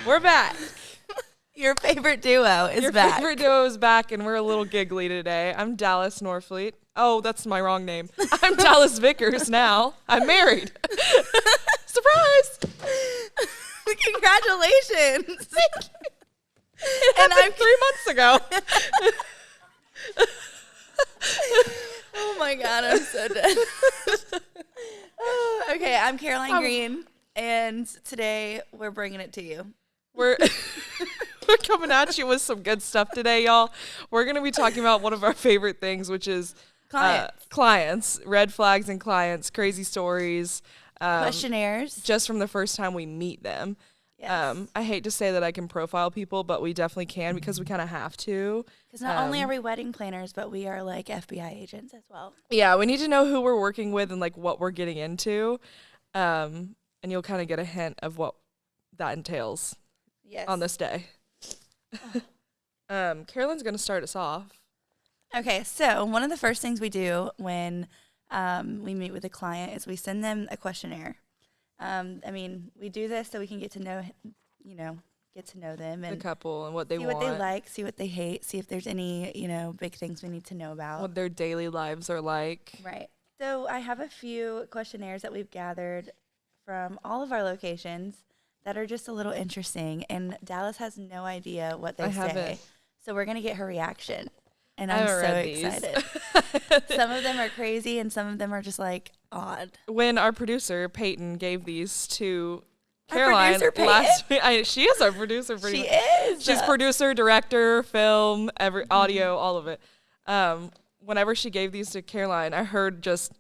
We're back. Your favorite duo is Your back. favorite duo is back, and we're a little giggly today. I'm Dallas Norfleet. Oh, that's my wrong name. I'm Dallas Vickers now. I'm married. Surprise! Congratulations. It And happened 3 months ago. Oh my God, I'm so dead. Okay, I'm Caroline Green, and today we're bringing it to you. We're coming at you with some good stuff today, y'all. We're going to be talking about one of our favorite things, which is clients, red flags and clients, crazy stories. Questionnaires. Just from the first time we meet them. Yes. I hate to say that I can profile people, but we definitely can because we kind of have to. Because not only are we wedding planners, but we are like FBI agents as well. Yeah, we need to know who we're working with and like what we're getting into. And you'll kind of get a hint of what that entails on this day. Carolyn's going to start us off. Okay, so one of the first things we do when we meet with a client is we send them a questionnaire. We do this so we can get to know them and The couple and what they see want. what they like, see what they hate, see if there's any, big things we need to know about. What their daily lives are like. Right. So I have a few questionnaires that we've gathered from all of our locations that are just a little interesting, and Dallas has no idea what they say. Haven't. So we're going to get her reaction, and I I'm haven't so read these. excited. Some of them are crazy, and some of them are just like odd. When our producer Peyton gave these to Caroline producer, Peyton? last week, she is our producer. She is. She's producer, director, film, audio, all of it. Whenever she gave these to Caroline, I heard just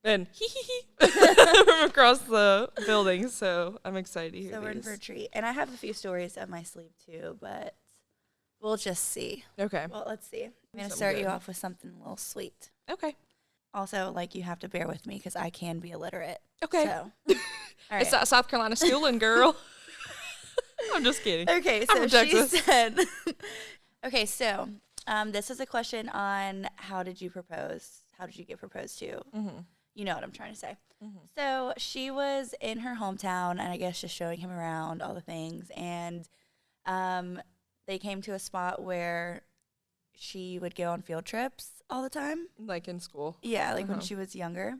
and hee hee hee from across the building. So I'm excited to hear So we're in these. for a treat, and I have a few stories up my sleeve too, but we'll just see. Okay. Well, let's see. I'm gonna Something start you good. off with something a little sweet. Okay. Also, you have to bear with me because I can be illiterate. Okay. So, all right. It's that South Carolina schooling, girl. I'm just kidding. Okay, I'm so from she Texas. said. Okay, so this is a question on how did you propose? How did you get proposed to? Mm-hmm. You know what I'm trying to say. Mm-hmm. So she was in her hometown, and I guess just showing him around all the things, and they came to a spot where she would go on field trips all the time. Like in school. Yeah, when she was younger,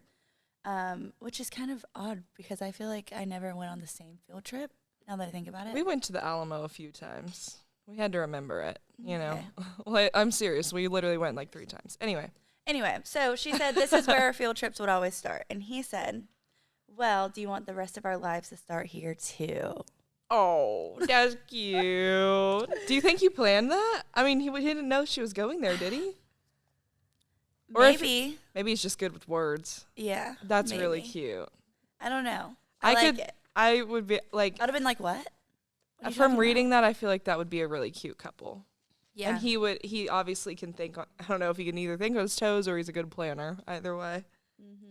which is kind of odd because I feel like I never went on the same field trip. Now that I think about it, We went to the Alamo a few times. We had to remember it, you know. Okay. Well, I'm serious. We literally went like 3 times. Anyway, so she said this is where our field trips would always start, and he said, "Well, do you want the rest of our lives to start here too?" Oh, that's cute. Do you think he planned that? I mean, he didn't know she was going there, did he? Or if- Maybe, Maybe he's just good with words. yeah. That's maybe. really cute. I don't know. I like could- it. I would be like, I'd have been like, "What?" What are you from talking reading about? that, I feel like that would be a really cute couple. Yeah. And he obviously can think, I don't know if he can either think on his toes or he's a good planner. Either way,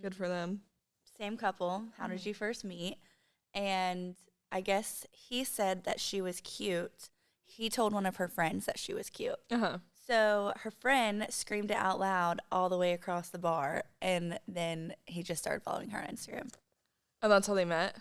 good for them. Same couple. How did you first meet? And I guess he said that she was cute. He told one of her friends that she was cute. Uh-huh. So her friend screamed it out loud all the way across the bar, and then he just started following her on Instagram. And that's how they met.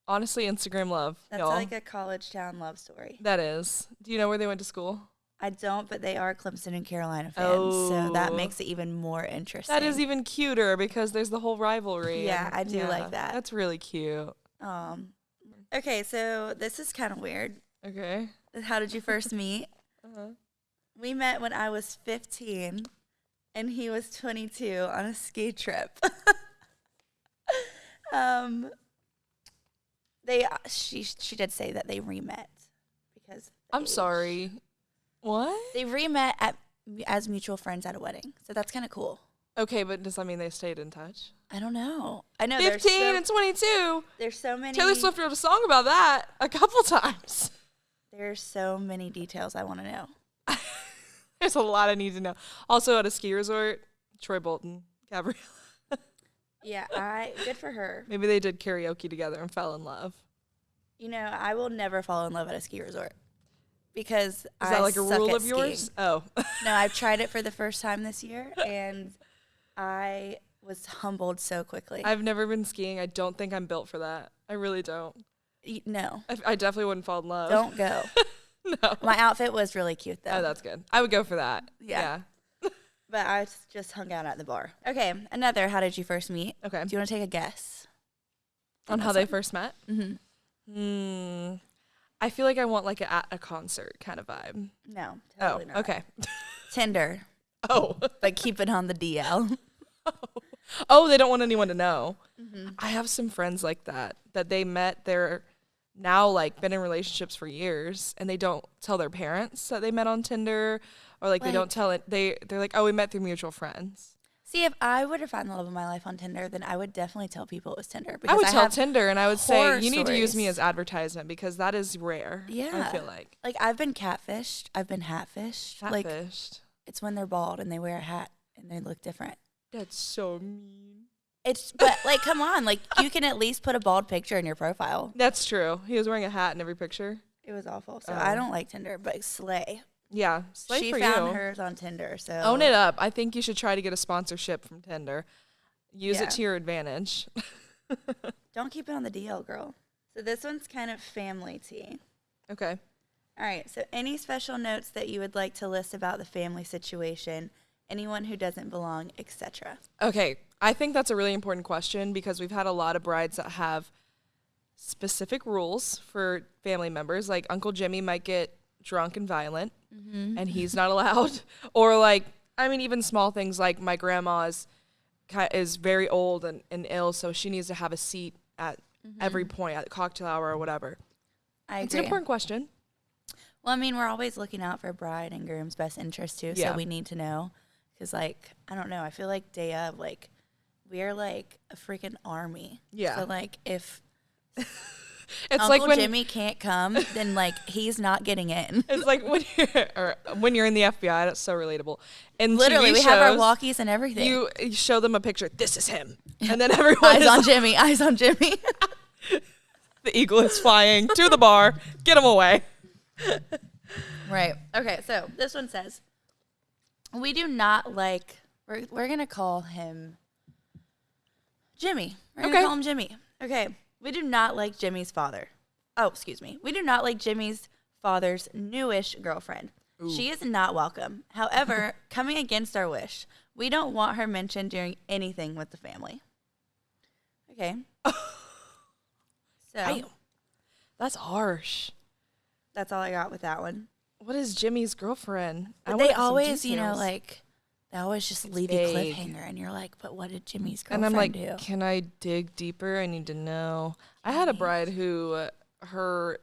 Honestly, Instagram love, That's y'all. like a college town love story. That is. Do you know where they went to school? I don't, but they are Clemson and Carolina fans, so that Oh. makes it even more interesting. That is even cuter because there's the whole rivalry. Yeah, and- I do like that. That's really cute. Okay, so this is kind of weird. Okay. How did you first meet? Uh-huh. We met when I was 15, and he was 22 on a ski trip. She did say that they re-met because of the I'm age. sorry. What? They re-met as mutual friends at a wedding, so that's kind of cool. Okay, but does that mean they stayed in touch? I don't know. I know 15 and 22. there's so many. Taylor Swift wrote a song about that a couple times. There's so many details I want to know. There's a lot I need to know. Also at a ski resort, Troy Bolton, Gabrielle. Yeah, good for her. Maybe they did karaoke together and fell in love. I will never fall in love at a ski resort because Is that like a suck rule at of yours? skiing. Oh. No, I've tried it for the first time this year, and I was humbled so quickly. I've never been skiing. I don't think I'm built for that. I really don't. No. I definitely wouldn't fall in love. Don't go. No. My outfit was really cute, though. Oh, that's good. I would go for that. Yeah. But I just hung out at the bar. Okay, another how did you first meet? Okay. Do you want to take a guess? On how they first met? Mm-hmm. I feel like I want like at a concert kind of vibe. No, totally not. Okay. Tinder. Oh. But keep it on the DL. Oh, they don't want anyone to know. Mm-hmm. I have some friends like that they met. They're now like been in relationships for years, and they don't tell their parents that they met on Tinder, or like they don't tell it. They're like, oh, we met through mutual friends. See, if I were to find the love of my life on Tinder, then I would definitely tell people it was Tinder. I would tell Tinder, and I would say, you need to use me stories. as advertisement, because that is rare. Yeah. I feel like. Like, I've been catfished. I've been hatfished. Like, Catfished. it's when they're bald and they wear a hat and they look different. That's so mean. But, like, come on. Like, you can at least put a bald picture in your profile. That's true. He was wearing a hat in every picture. It was awful. So, I don't like Tinder, but Slay. Yeah. Slay She for found you. hers on Tinder, so. Own it up. I think you should try to get a sponsorship from Tinder. Use Yeah. it to your advantage. Don't keep it on the DL, girl. So, this one's kind of family tea. Okay. All right. So, any special notes that you would like to list about the family situation, anyone who doesn't belong, etc.? Okay. I think that's a really important question, because we've had a lot of brides that have specific rules for family members. Like Uncle Jimmy might get drunk and violent, and he's not allowed. Or like, I mean, even small things like my grandma is very old and ill, so she needs to have a seat at every point at the cocktail hour or whatever. I agree. It's an important question. Well, I mean, we're always looking out for bride and groom's best interest too, Yeah. so we need to know. Because, like, I don't know. I feel like day of, like, we are like a freaking army. Yeah. So, like, if It's Uncle like when Jimmy can't come, then, like, he's not getting in. it's like when you're in the FBI. That's so relatable. And Literally, TV we have our shows, walkies and everything. You show them a picture. This is him, and then everyone Eyes is on like, Jimmy. Eyes on Jimmy. the eagle is flying to the bar. Get him away. Right. Okay, so this one says, we do not like, we're going to call him Jimmy. We're going to Okay. call him Jimmy. Okay. We do not like Jimmy's father. Oh, excuse me. We do not like Jimmy's father's newish girlfriend. She is not welcome. However, coming against our wish, we don't want her mentioned during anything with the family. Okay. So Damn. That's harsh. that's all I got with that one. What is Jimmy's girlfriend? But wanna they get some always, you know, details. like, they always just leave vague. you cliffhanger, and you're like, but what did Jimmy's And girlfriend I'm like, do? can I dig deeper? I need to know. I had a bride who, her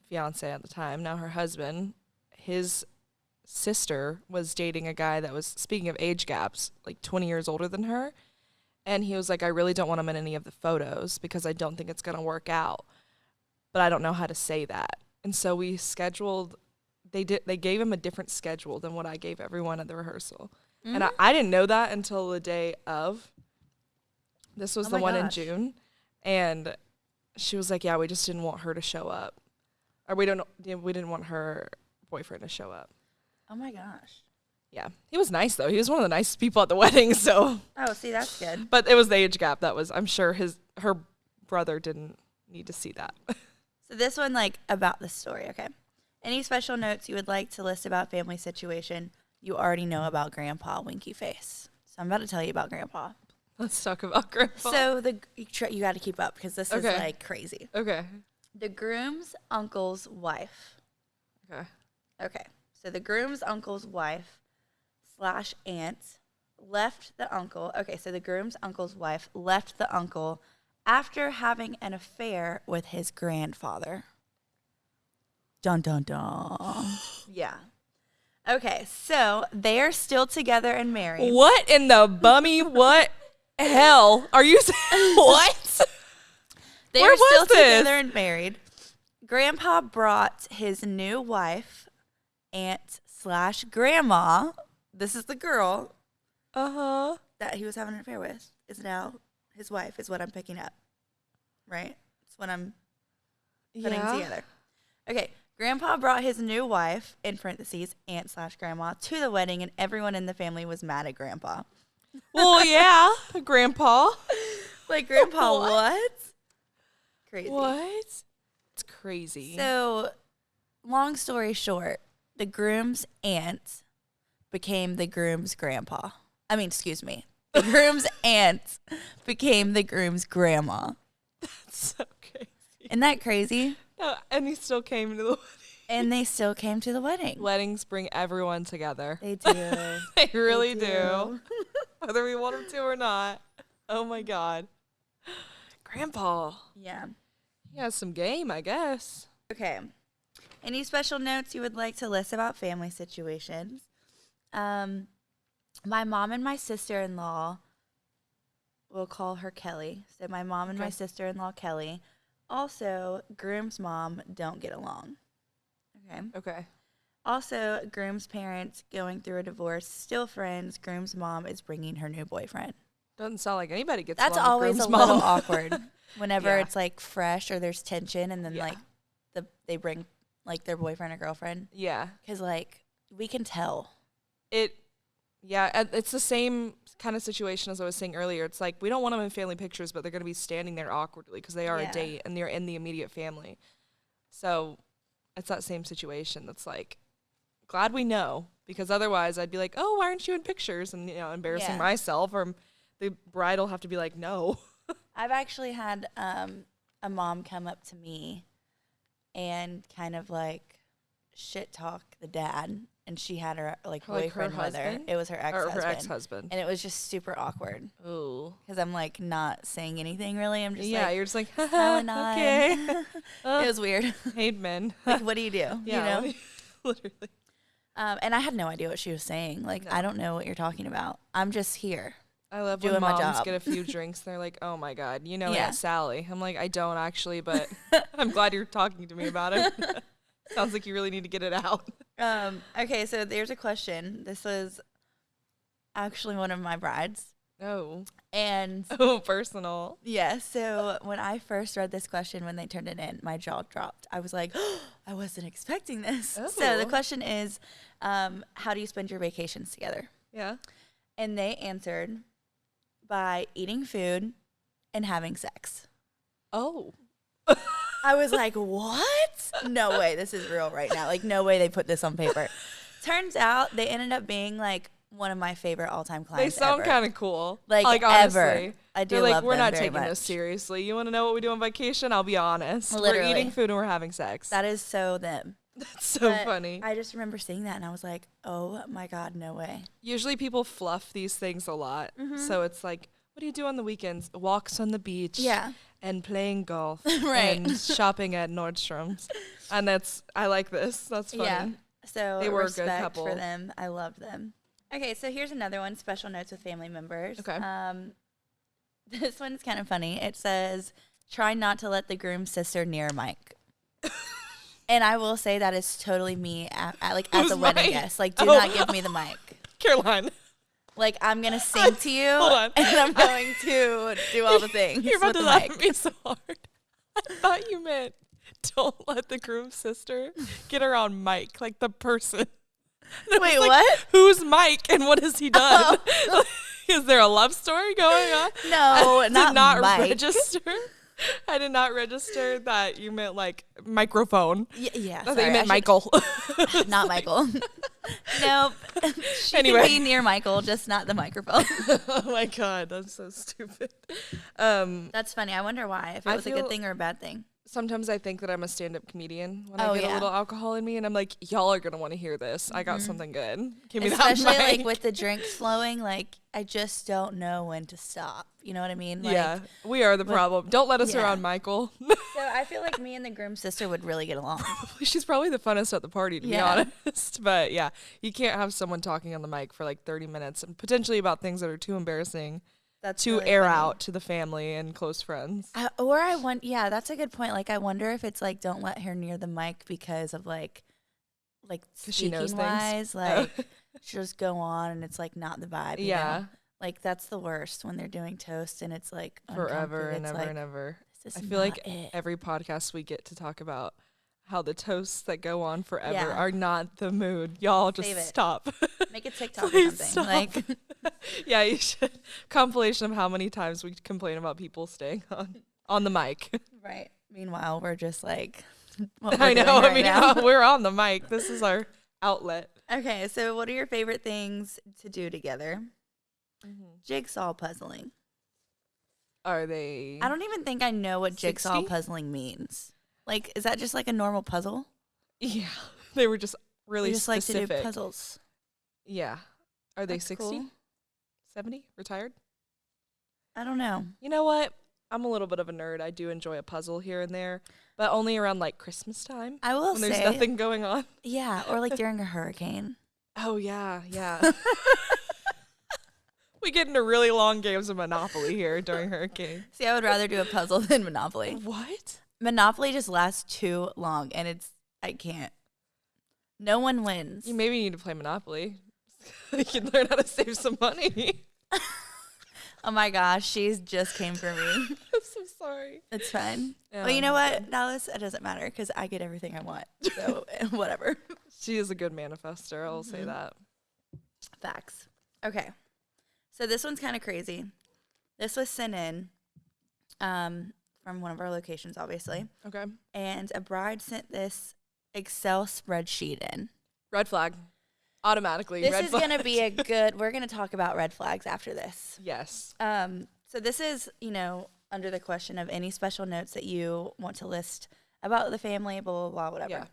fiance at the time, now her husband, his sister was dating a guy that was, speaking of age gaps, like 20 years older than her. And he was like, I really don't want him in any of the photos because I don't think it's going to work out. But I don't know how to say that. And so we scheduled, they gave him a different schedule than what I gave everyone at the rehearsal. And I didn't know that until the day of. This was Oh the my one gosh. in June. And she was like, yeah, we just didn't want her to show up. Or we didn't want her boyfriend to show up. Oh my gosh. Yeah. He was nice though. He was one of the nicest people at the wedding, so. Oh, see, that's good. But it was the age gap that was, I'm sure her brother didn't need to see that. So this one, like, about the story, okay. Any special notes you would like to list about family situation you already know about Grandpa Winky Face? So I'm about to tell you about Grandpa. Let's talk about Grandpa. So you got to keep up because this is, Okay. like, crazy. Okay. The groom's uncle's wife. Okay. Okay. So the groom's uncle's wife / aunt left the uncle. Okay, so the groom's uncle's wife left the uncle after having an affair with his grandfather. Dun, dun, dun. Yeah. Okay, so they are still together and married. What in the bummy? What hell are you saying? What? They Where are still was this? together and married. Grandpa brought his new wife, aunt / grandma. This is the girl Uh-huh. that he was having an affair with. Is now his wife, is what I'm picking up. Right? It's what I'm putting together. Okay. Grandpa brought his new wife, in parentheses, aunt / grandma, to the wedding, and everyone in the family was mad at Grandpa. Well, yeah, Grandpa. Like, Grandpa, what? Crazy. What? It's crazy. So, long story short, the groom's aunt became the groom's grandpa. Excuse me. The groom's aunt became the groom's grandma. That's so crazy. Isn't that crazy? No, and he still came to the wedding. And they still came to the wedding. Weddings bring everyone together. They do. They really do. Whether we want them to or not. Oh my God. Grandpa. Yeah. He has some game, I guess. Okay. Any special notes you would like to list about family situations? My mom and my sister-in-law, we'll call her Kelly. So my mom and my sister-in-law, Kelly. Also, groom's mom don't get along. Okay. Also, groom's parents going through a divorce, still friends. Groom's mom is bringing her new boyfriend. Doesn't sound like anybody gets That's along with always a groom's little mom. awkward whenever Yeah. it's like fresh or there's tension and then Yeah. like they bring like their boyfriend or girlfriend. Yeah. Because like we can tell. It's the same kind of situation as I was saying earlier. It's like we don't want them in family pictures, but they're going to be standing there awkwardly because they are Yeah. a date and they're in the immediate family. So it's that same situation that's like, glad we know, because otherwise I'd be like, oh, why aren't you in pictures? And, embarrassing Yeah. myself, or the bride will have to be like, no. I've actually had a mom come up to me and kind of like shit talk the dad, and she had her like Like her boyfriend with her. husband? It was her Or ex-husband. her ex-husband. And it was just super awkward Ooh. because I'm like not saying anything really. I'm just Yeah, like you're just like, smiling on. okay. It was weird. Hate men. Like, what do you do? Yeah, You know? literally. And I had no idea what she was saying. Like, No. I don't know what you're talking about. I'm just here. I love Doing when my moms job. get a few drinks and they're like, oh my God, Yeah. Aunt Sally. I'm like, I don't actually, but I'm glad you're talking to me about it. Sounds like you really need to get it out. Okay, so there's a question. This was actually one of my brides. Oh. And Oh, personal. yeah, so when I first read this question, when they turned it in, my jaw dropped. I was like, oh, I wasn't expecting this. So the Oh. question is, how do you spend your vacations together? Yeah. And they answered by eating food and having sex. Oh. I was like, what? No way, this is real right now. Like, no way they put this on paper. Turns out they ended up being like one of my favorite all-time They clients sound ever. kind of cool. Like honestly. ever. I do They're like, love we're them not very taking this much. seriously. You want to know what we do on vacation? I'll be honest. Literally. We're eating food and we're having sex. That is so them. That's so But funny. I just remember seeing that and I was like, oh my God, no way. Usually people fluff these things a lot. So it's like, what do you do on the weekends? Walks on the beach. Yeah. And playing golf. Right. And shopping at Nordstrom's. And I like this. That's funny. Yeah. So They were a good respect couple. for them. I love them. Okay, so here's another one, special notes with family members. Okay. This one's kind of funny. It says, try not to let the groom's sister near a mic. And I will say that is totally me at Who's a wedding Mike? guest. Like, do Oh. not give me the mic. Caroline. Like, I'm going to sing to you. Hold on. And I'm going to do all the things You're about with to the laugh mic. at me so hard. I thought you meant don't let the groom's sister get around Mike, like the person. And I was Wait, like, what? Who's Mike and what has he done? Is there a love story going on? No, I did not Mike. register. I did not register that you meant like microphone. Yeah, I thought sorry, you meant I Michael. should- Not Michael. Nope. She Anyway. can be near Michael, just not the microphone. Oh my God, that's so stupid. That's funny. I wonder why. If it I was a good feel- thing or a bad thing. Sometimes I think that I'm a stand-up comedian when Oh, I get yeah. a little alcohol in me, and I'm like, y'all are gonna want to hear this. I got something good. Give me Especially that like mic. with the drinks flowing, like I just don't know when to stop. You know what I mean? Like, Yeah, we are the problem. Don't let us yeah. around Michael. So I feel like me and the groom's sister would really get along. She's probably the funnest at the party, to Yeah. be honest. But yeah, you can't have someone talking on the mic for like 30 minutes and potentially about things that are too embarrassing That's to really air funny. out to the family and close friends. Yeah, that's a good point. Like I wonder if it's like don't let her near the mic because of like 'Cause she knows speaking things. wise, like she'll just go on and it's like not the vibe. you Yeah, know? Like that's the worst when they're doing toast and it's like forever uncomfy. and It's ever like, and ever. this I is feel like not it. every podcast we get to talk about how the toasts that go on forever Yeah. are not the mood. Y'all just Save it. stop. Make a TikTok or Please something. stop. Like Yeah, you should. Compilation of how many times we complain about people staying on the mic. right. Meanwhile, we're just like, what I we're know. doing I right mean, now. we're on the mic. This is our outlet. Okay, so what are your favorite things to do together? Jigsaw puzzling. Are they? I don't even think I know what jigsaw 60? puzzling means. Like, is that just like a normal puzzle? Yeah, they were just really They just specific. like to do puzzles. Yeah. Are they That's 60? cool. 70? Retired? I don't know. You know what? I'm a little bit of a nerd. I do enjoy a puzzle here and there, but only around like Christmas time I will when say, there's nothing going on. yeah, or like during a hurricane. Oh, yeah, yeah. We get into really long games of Monopoly here during hurricane. See, I would rather do a puzzle than Monopoly. What? Monopoly just lasts too long, and I can't. No one wins. You maybe need to play Monopoly. You can learn how to save some money. Oh my gosh, she's just came for me. I'm so sorry. It's fine. Yeah. Well, you know what, Dallas? It doesn't matter because I get everything I want. So whatever. She is a good manifester. I'll say that. Facts. Okay. So this one's kind of crazy. This was sent in from one of our locations, obviously. Okay. And a bride sent this Excel spreadsheet in. Red flag. Automatically. This red is flag. going to be a good, we're going to talk about red flags after this. Yes. So this is, under the question of any special notes that you want to list about the family, blah, blah, blah, whatever. Yeah.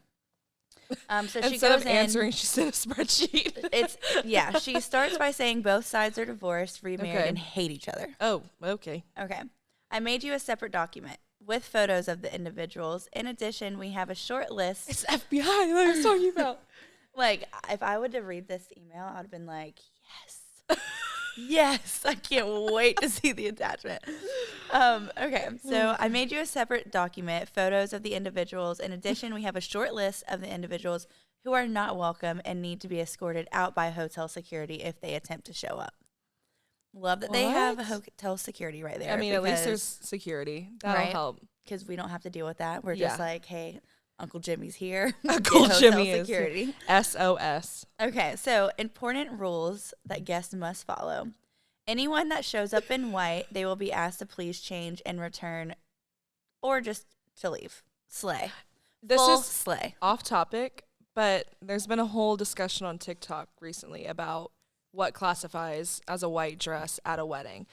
So she Instead goes of in. answering, she sent a spreadsheet. She starts by saying both sides are divorced, remarried, Okay. and hate each other. Oh, okay. Okay. I made you a separate document with photos of the individuals. In addition, we have a short list. It's FBI that I was talking about. Like, if I would have read this email, I would have been like, yes. Yes. I can't wait to see the attachment. Okay. So I made you a separate document, photos of the individuals. In addition, we have a short list of the individuals who are not welcome and need to be escorted out by hotel security if they attempt to show up. Love that they have a What? hotel security right there. I mean, at least there's security. That'll Right. help. because we don't have to deal with that. We're Yeah. just like, hey, Uncle Jimmy's here. Uncle Get hotel Jimmy is security. SOS. Okay, so important rules that guests must follow. Anyone that shows up in white, they will be asked to please change and return or just to leave. Slay. This Full is slay. off topic, but there's been a whole discussion on TikTok recently about what classifies as a white dress at a wedding.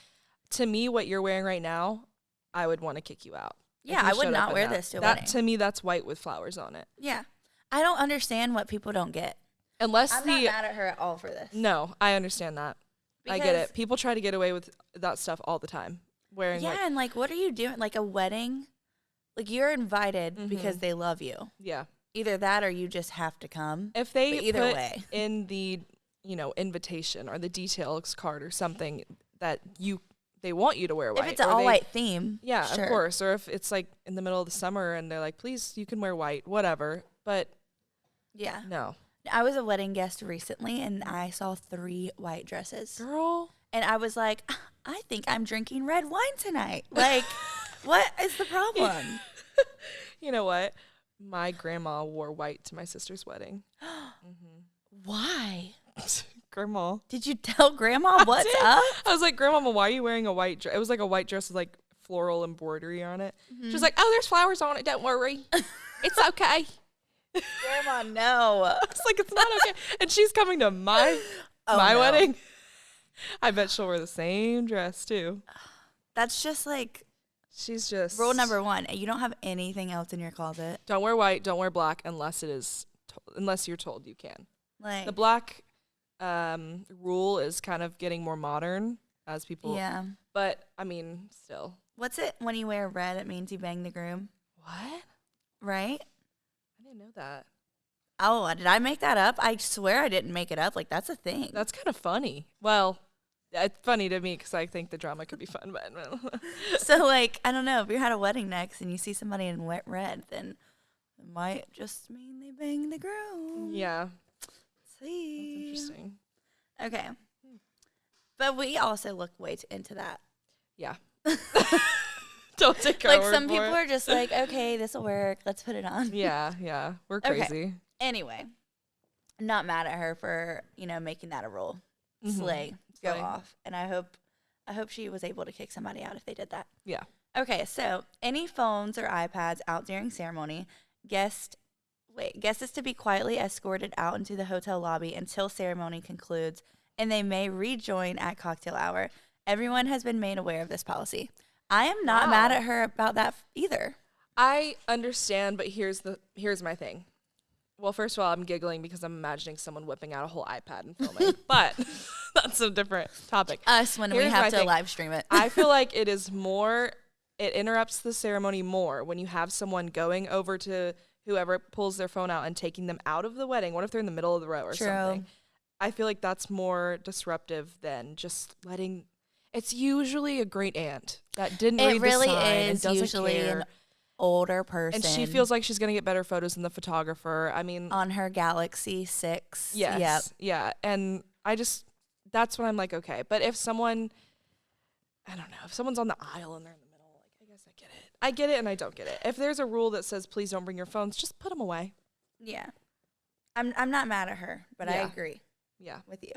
To me, what you're wearing right now, I would want to kick you out. Yeah, If you I would showed up not in wear that. this to a That wedding. to me, that's white with flowers on it. Yeah. I don't understand what people don't get. Unless I'm not mad at her at all for this. no, I understand that. I get Because- it. People try to get away with that stuff all the time. Wearing Yeah, and like, what are you doing? Like a wedding, like you're invited because they love you. yeah. Either that or you just have to come. If they But either put way. in the, invitation or the details card or something that they want you to wear white. If it's an or they- all-white theme, Yeah, sure. of course. Or if it's like in the middle of the summer and they're like, please, you can wear white, whatever. But Yeah. no. I was a wedding guest recently, and I saw 3 white dresses. Girl. And I was like, I think I'm drinking red wine tonight. Like, what is the problem? You know what? My grandma wore white to my sister's wedding. Why? Grandma. Did you tell Grandma what's did. up? I was like, Grandma, why are you wearing a white dress? It was like a white dress with like floral embroidery on it. She was like, oh, there's flowers on it. Don't worry. It's okay. Grandma, no. I was like, it's not okay. And she's coming to my Oh, my no. wedding. I bet she'll wear the same dress too. That's just like She's just rule number 1. You don't have anything else in your closet. Don't wear white. Don't wear black unless unless you're told you can. Like, The black rule is kind of getting more modern as people. yeah. But I mean, still. What's it when you wear red? It means you bang the groom, What? right? I didn't know that. Oh, did I make that up? I swear I didn't make it up. Like, that's a thing. That's kind of funny. Well, it's funny to me because I think the drama could be fun, but So, like, I don't know. If you're at a wedding next and you see somebody in wet red, then it might just mean they bang the groom. yeah, See. that's interesting. Okay. But we also look way into that. Yeah. Don't take our Like, word some for people it. are just like, okay, this will work. Let's put it on. Yeah, we're Okay. crazy. Anyway, I'm not mad at her for, making that a rule. Slay. Go Slay. off. And I hope she was able to kick somebody out if they did that. Yeah. Okay, so any phones or iPads out during ceremony, guests is to be quietly escorted out into the hotel lobby until ceremony concludes, and they may rejoin at cocktail hour. Everyone has been made aware of this policy. I am not mad at her about that either. I understand, but here's my thing. Well, first of all, I'm giggling because I'm imagining someone whipping out a whole iPad and filming, but that's a different topic. Us when we have to live stream it. I feel like it interrupts the ceremony more when you have someone going over to whoever pulls their phone out and taking them out of the wedding. What if they're in the middle of the row or something? I feel like that's more disruptive than just letting. It's usually a great aunt that didn't read the sign and doesn't usually care. An older person, and she feels like she's gonna get better photos than the photographer. I mean, on her Galaxy 6. Yes, yeah, and that's when I'm like, okay. But if someone, I don't know, if someone's on the aisle and they're in the middle, like, I guess I get it and I don't get it. If there's a rule that says please don't bring your phones, just put them away. Yeah, I'm not mad at her, but I agree. Yeah, with you.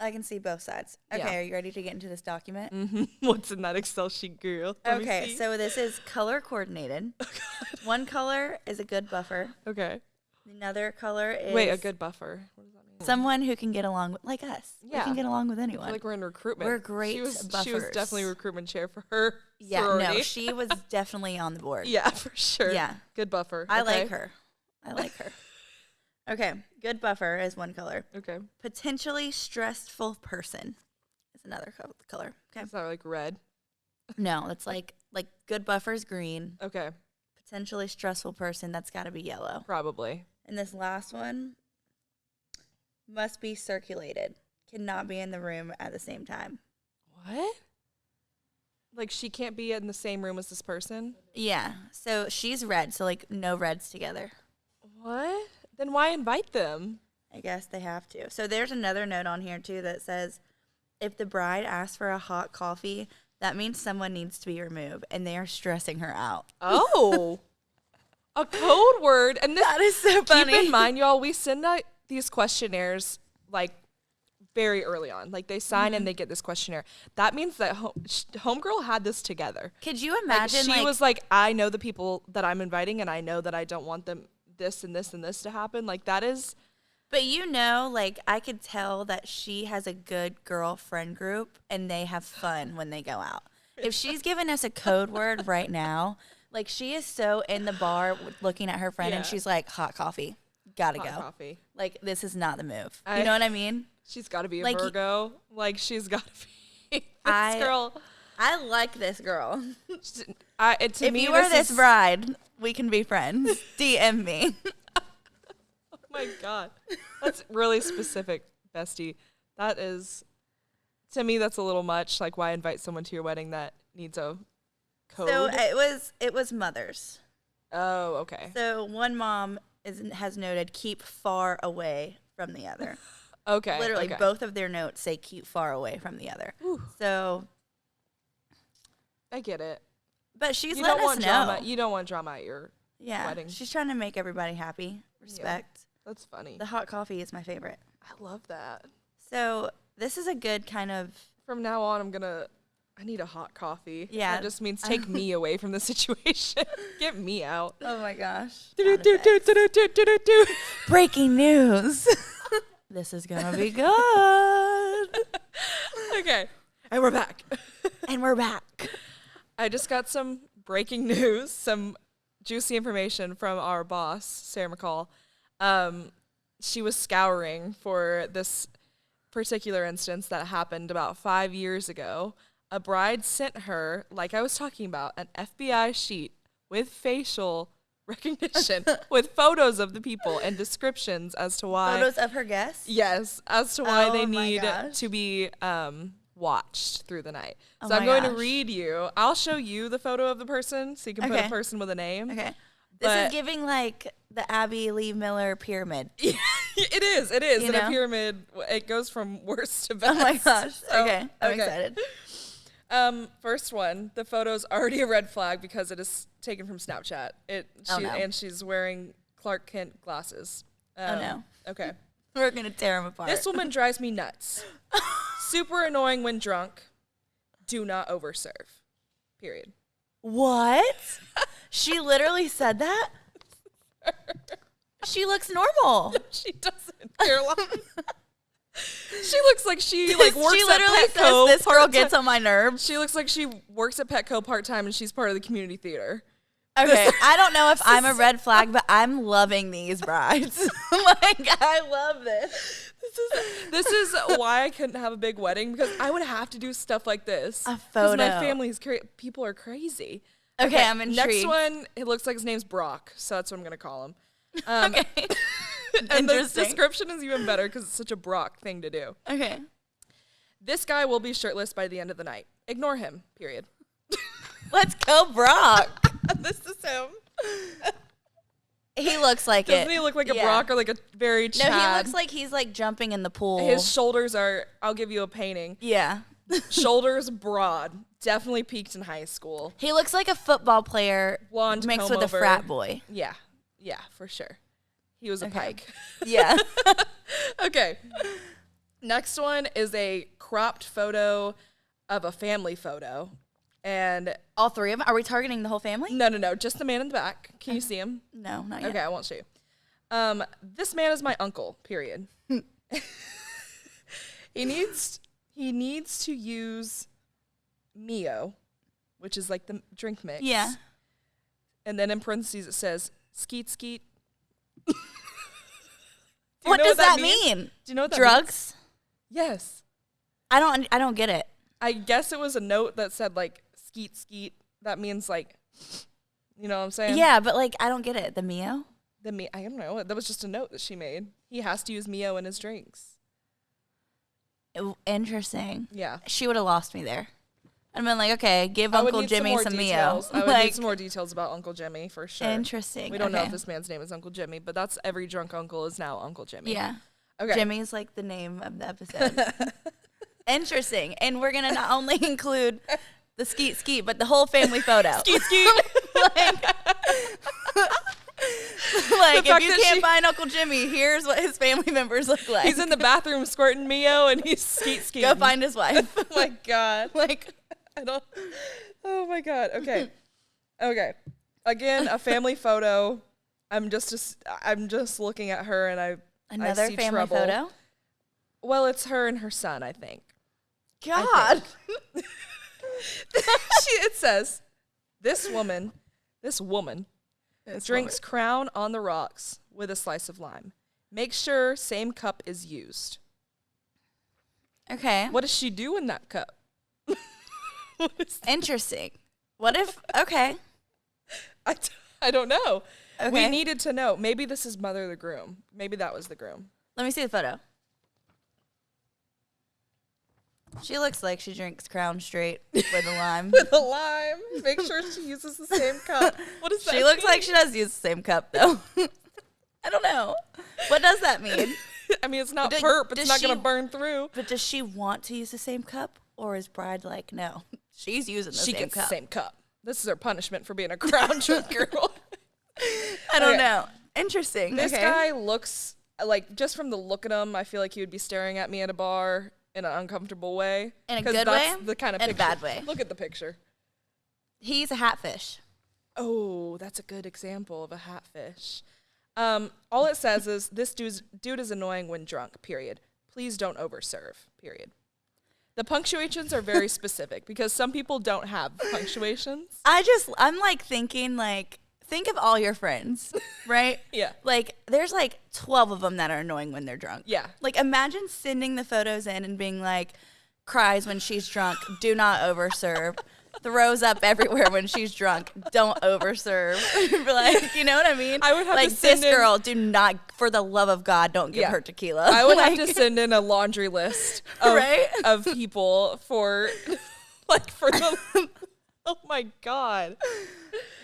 I can see both sides. Okay, Are you ready to get into this document? Mm-hmm. What's in that Excel sheet, girl? Okay, so this is color coordinated. Oh, one color is a good buffer. Okay. Another color is... Wait, a good buffer. What does that mean? Someone who can get along with, like us. Yeah. We can get along with anyone. I feel like we're in recruitment. We're great buffers. She was definitely recruitment chair for her sorority. No, she was definitely on the board. Yeah, for sure. Yeah. Good buffer. I like her. Okay, good buffer is one color. Okay. Potentially stressful person is another color. Okay. Is that like red? No, it's like good buffer is green. Okay. Potentially stressful person, that's got to be yellow. Probably. And this last one must be circulated. Cannot be in the room at the same time. What? Like she can't be in the same room as this person? Yeah. So she's red, so like no reds together. What? Then why invite them? I guess they have to. So there's another note on here, too, that says, if the bride asks for a hot coffee, that means someone needs to be removed, and they are stressing her out. Oh. A code word. And that is so funny. Keep in mind, y'all, we send out these questionnaires, like, very early on. Like, they sign and they get this questionnaire. That means that Homegirl had this together. Could you imagine, she was like, I know the people that I'm inviting, and I know that I don't want them this and this and this to happen. Like that is, but like I could tell that she has a good girlfriend group and they have fun when they go out. If she's giving us a code word right now, like she is so in the bar looking at her friend and she's like, hot coffee, gotta go. Coffee. Like this is not the move. You know what I mean? She's got to be a Virgo. Like she's got to be girl. I like this girl. If you are this bride, we can be friends. DM me. Oh my God. That's really specific, bestie. That is, to me, that's a little much. Like, why invite someone to your wedding that needs a code? So it was mothers. Oh, okay. So one mom has noted keep far away from the other. Okay. Literally, both of their notes say keep far away from the other. Ooh. So I get it. But she's letting us know. You don't want drama at your wedding. She's trying to make everybody happy. Respect. Yeah, that's funny. The hot coffee is my favorite. I love that. So this is a good kind of... From now on, I need a hot coffee. Yeah. That just means take me away from the situation. Get me out. Oh my gosh. Breaking news. This is going to be good. Okay. And we're back. I just got some breaking news, some juicy information from our boss, Sarah McCall. She was scouring for this particular instance that happened about 5 years ago. A bride sent her, like I was talking about, an FBI sheet with facial recognition, with photos of the people and descriptions as to why. Photos of her guests? Yes, as to why they need to be watched through the night. So I'm going to read you. I'll show you the photo of the person so you can put a person with a name. Okay. This is giving like the Abby Lee Miller pyramid. It is. In a pyramid, it goes from worst to best. Oh my gosh. So, okay. I'm excited. First one, the photo's already a red flag because it is taken from Snapchat. And she's wearing Clark Kent glasses. Oh no. Okay. We're going to tear them apart. This woman drives me nuts. Super annoying when drunk. Do not overserve. period. What? She literally said that? She looks normal. She doesn't, Caroline. She looks like she works she at literally Petco. says this girl gets on my nerves. She looks like she works at Petco part-time and she's part of the community theater. Okay, I don't know if I'm a red flag, but I'm loving these brides. I love this. This is why I couldn't have a big wedding, because I would have to do stuff like this. A photo. Because my family's people are crazy. Okay, I'm intrigued. Next one, it looks like his name's Brock, so that's what I'm going to call him. Okay. And the description is even better because it's such a Brock thing to do. Okay. This guy will be shirtless by the end of the night. Ignore him, period. Let's go, Brock. This is him. He looks like Doesn't he look like a Brock or like a very Chad? No, he looks like he's like jumping in the pool. His shoulders are, I'll give you a painting. Yeah. Shoulders broad. Definitely peaked in high school. He looks like a football player Blonde mixed with a frat boy. Yeah. Yeah, for sure. He was a pike. Yeah. Okay. Next one is a cropped photo of a family photo. And all three of them? Are we targeting the whole family? no. Just the man in the back. Can you see him? No, not yet. Okay, I won't show you. This man is my uncle, period. He needs to use Mio, which is like the drink mix. Yeah. And then in parentheses it says, skeet skeet. What does that mean? Do you know what that Drugs? means? Yes. I don't get it. I guess it was a note that said like skeet skeet. That means like, you know what I'm saying? Yeah, but like I don't get it. The Mio? I don't know. That was just a note that she made. He has to use Mio in his drinks. Interesting. Yeah. She would have lost me there. I'd been like, okay, give Uncle Jimmy some Mio. I would need some more details about Uncle Jimmy for sure. Interesting. We don't know if this man's name is Uncle Jimmy, but that's every drunk uncle is now Uncle Jimmy. Yeah. Okay. Jimmy's like the name of the episode. Interesting. And we're gonna not only include the skeet skeet, but the whole family photo. Skeet skeet. Like if you can't find Uncle Jimmy, here's what his family members look like. He's in the bathroom squirting Mio and he's skeet skeet. Go find his wife. Oh my God. Like, I don't. Oh my God. Okay. Again, a family photo. I'm just looking at her and I see family trouble. photo. Well, it's her and her son, I think. God. It says, this woman drinks Crown on the rocks with a slice of lime. Make sure same cup is used. Okay. What does she do in that cup? Interesting. What if? Okay. I don't know. Okay. We needed to know. Maybe this is mother of the groom. Maybe that was the groom. Let me see the photo. She looks like she drinks Crown straight with a lime. With a lime. Make sure she uses the same cup. What does that She looks mean? like she does use the same cup, though. I don't know. What does that mean? I mean, it's not perp. It's not going to burn through. But does she want to use the same cup? Or is bride like, no, she's using the same cup? She gets the same cup. This is her punishment for being a Crown drinker. I don't know. Interesting. This guy looks like, just from the look at him, I feel like he would be staring at me at a bar in an uncomfortable way. In a good way? The kind of in picture. a bad way. Look at the picture. He's a hatfish. Oh, that's a good example of a hatfish. All it says is, this dude is annoying when drunk, period. Please don't overserve, period. The punctuations are very specific because some people don't have punctuations. I'm like thinking like, think of all your friends, right? Yeah. Like there's like 12 of them that are annoying when they're drunk. Yeah. Like imagine sending the photos in and being like, cries when she's drunk, do not overserve. Throws up everywhere when she's drunk, don't overserve. Like, you know what I mean? I would have like to send this girl, do not, for the love of God, don't give her tequila. I would have to send in a laundry list of, of people for the. Oh my God.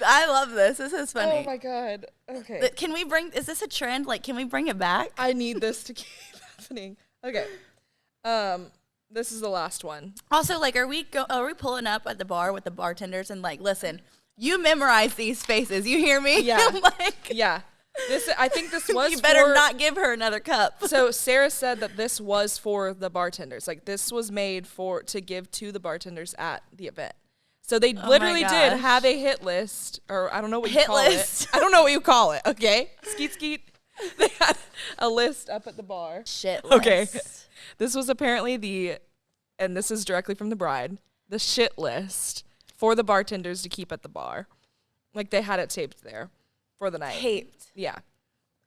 I love this. This is funny. Oh my God. Okay. Is this a trend? Like, can we bring it back? I need this to keep happening. Okay. This is the last one. Also, like, are we pulling up at the bar with the bartenders and like, listen, you memorize these faces. You hear me? Yeah. Yeah. I think this was. You better not give her another cup. So Sarah said that this was for the bartenders. Like this was made to give to the bartenders at the event. So they Oh literally my did gosh. have a hit list, or I don't know what you Hit call list. it. I don't know what you call it, okay? Skeet, skeet. They had a list up at the bar. Shit Okay. list. This was apparently and this is directly from the bride, the shit list for the bartenders to keep at the bar. Like, they had it taped there for the night. Taped. Yeah.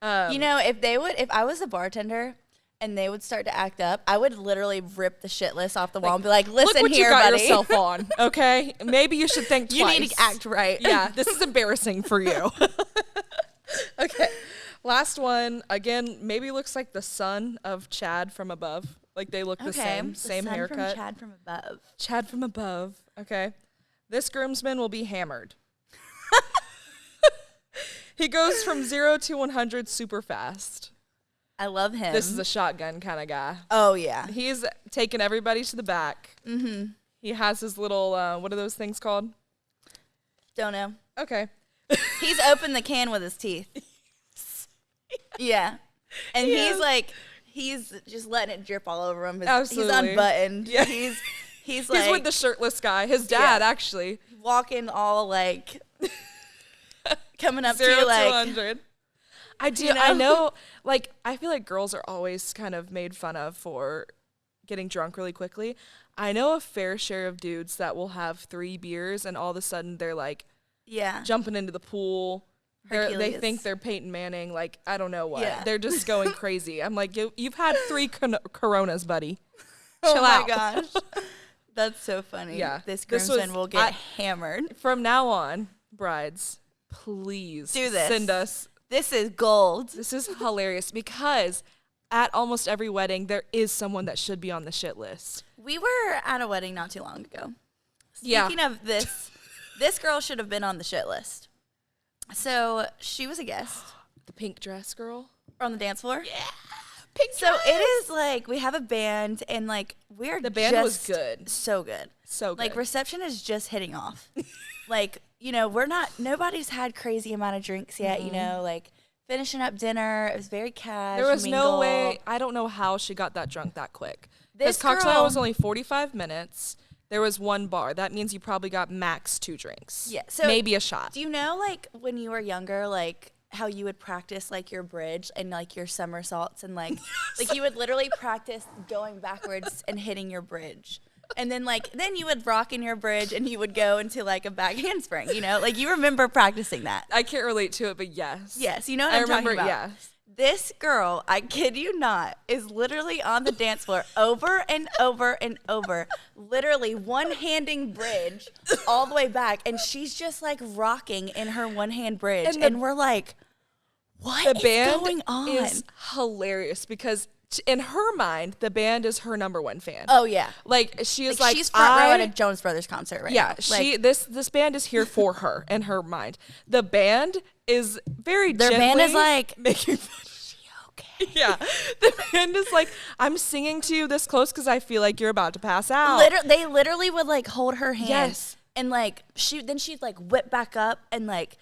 You know, if I was a bartender and they would start to act up, I would literally rip the shit list off the wall and be like, listen look what here, you got buddy. yourself on, okay? Maybe you should think You twice. need to act right. Yeah, this is embarrassing for you. Okay. Last one, again, maybe looks like the son of Chad from above. Like, they look the same son haircut. From Chad from above. Chad from above. Okay. This groomsman will be hammered. He goes from 0 to 100 super fast. I love him. This is a shotgun kind of guy. Oh, yeah. He's taking everybody to the back. Mm-hmm. He has his little, what are those things called? Don't know. Okay. He's opened the can with his teeth. Yeah. And he's just letting it drip all over him. Absolutely. He's unbuttoned. Yeah. He's like. He's with the shirtless guy. His dad, actually. Walking all like. Coming up 0 to to like. 100. I do. You know? I know. Like, I feel like girls are always kind of made fun of for getting drunk really quickly. I know a fair share of dudes that will have 3 beers and all of a sudden they're like Yeah. jumping into the pool. They Hercules. think they're Peyton Manning. Like, I don't know what. Yeah. They're just going crazy. I'm like, you've had 3 Coronas, buddy. Oh Chill my out. gosh. That's so funny. Yeah. This This groomsman was- will get hammered. From now on, brides, please Do this. send us. This is gold. This is hilarious because at almost every wedding, there is someone that should be on the shit list. We were at a wedding not too long ago. Yeah. Speaking of this girl should have been on the shit list. So she was a guest The pink dress girl. on the dance floor. Yeah. Pink So it is like we have a band and like we're The band was just good. So good. So good. Like reception is just hitting off. Like, you know, nobody's had crazy amount of drinks yet, you know, like finishing up dinner. It was very casual. There was no way. I don't know how she got that drunk that quick. Because This cocktail girl- was only 45 minutes. There was 1 bar. That means you probably got max 2 drinks. Yeah, so maybe a shot. Do you know, like, when you were younger, like, how you would practice, like, your bridge and, like, your somersaults and, like, like, you would literally practice going backwards and hitting your bridge. And then, like, then you would rock in your bridge and you would go into, like, a back handspring, you know? Like, you remember practicing that. I can't relate to it, but yes. Yes, you know what I I'm remember. talking about. Yes. This girl, I kid you not, is literally on the dance floor over and over and over, literally one-handing bridge all the way back, and she's just like rocking in her one-hand bridge, and we're like, what The is band going on? is hilarious because in her mind, the band is her number 1 fan. Oh yeah, Like she is like she's front row at a Jonas Brothers concert right yeah, now. Like, this band is here for her in her mind. The band is very their gently band is like, making fun. okay. Yeah, the band is like, I'm singing to you this close because I feel like you're about to pass out. They literally would like hold her hand, Yes. and like she'd like whip back up and like.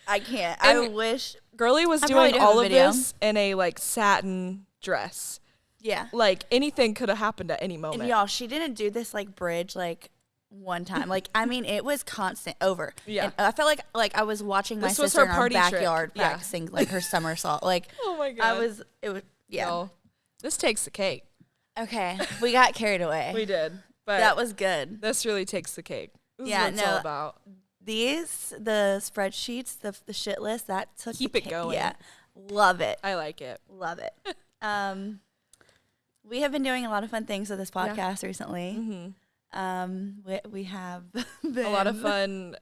I can't. And I wish. Girlie was I probably doing do have all a of video. this in a like satin dress. Yeah. Like anything could have happened at any moment. And y'all, she didn't do this like bridge like one time. Like I mean, it was constant over. Yeah. And I felt like I was watching my This was sister her in our party trick. backyard Yeah. practicing like her somersault. Like Oh my God. it was yeah. No, this takes the cake. Okay, we got carried away. We did, but That was good. this really takes the cake. This Yeah, is what it's all no, about. The spreadsheets, the shit list that took Keep the it cake. going. Yeah, love it. I like it. Love it. We have been doing a lot of fun things with this podcast recently. We have been A lot of fun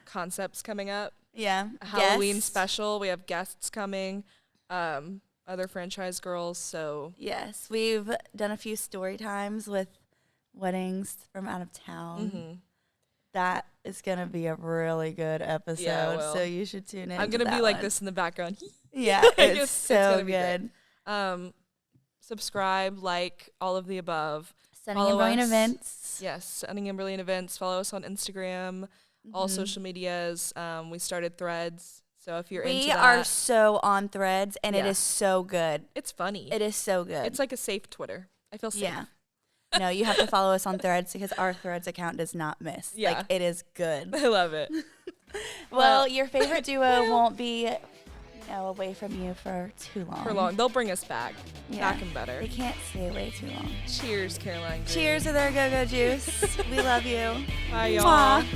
concepts coming up. Yeah, A Halloween guests. special. We have guests coming. Other franchise girls. So Yes, we've done a few story times with weddings from out of town. That is going to be a really good episode. Yeah, it will. So you should tune in. I'm gonna be like this in the background. Yeah, it's so gonna be good. great. Subscribe, like, all of the above. Sending Follow and brilliant us. events. Yes, Sending in Brilliant Events. Follow us on Instagram, all social medias. We started Threads, so if you're into We that, are so on Threads, and it Yeah. is so good. it's funny. It is so good. It's like a safe Twitter. I feel safe. Yeah. No, you have to follow us on Threads because our Threads account does not miss. Yeah. Like, it is good. I love it. Well, your favorite duo won't be, away from you for too long. For long. They'll bring us back. Yeah. Back and better. They can't stay away too long. Cheers, Caroline. Green. Cheers to their go-go juice. We love you. Bye, y'all. Mwah.